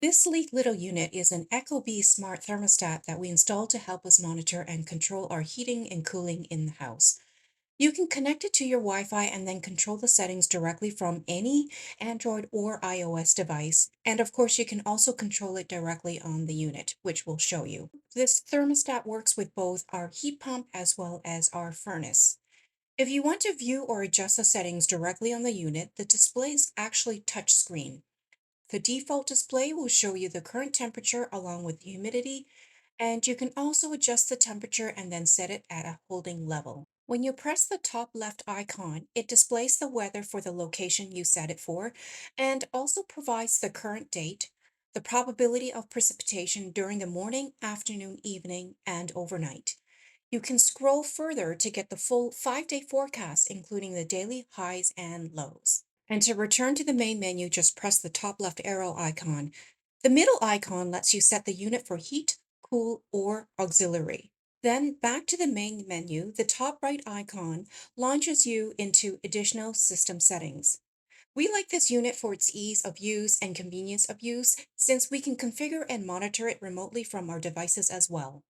This sleek little unit is an Ecobee Smart Thermostat that we installed to help us monitor and control our heating and cooling in the house. You can connect it to your Wi-Fi and then control the settings directly from any Android or iOS device. And of course, you can also control it directly on the unit, which we'll show you. This thermostat works with both our heat pump as well as our furnace. If you want to view or adjust the settings directly on the unit, the display is actually touchscreen. The default display will show you the current temperature along with humidity, and you can also adjust the temperature and then set it at a holding level. When you press the top left icon, it displays the weather for the location you set it for and also provides the current date, the probability of precipitation during the morning, afternoon, evening, and overnight. You can scroll further to get the full 5-day forecast, including the daily highs and lows. And to return to the main menu, just press the top left arrow icon. The middle icon lets you set the unit for heat, cool, or auxiliary. Then back to the main menu, the top right icon launches you into additional system settings. We like this unit for its ease of use and convenience of use since we can configure and monitor it remotely from our devices as well.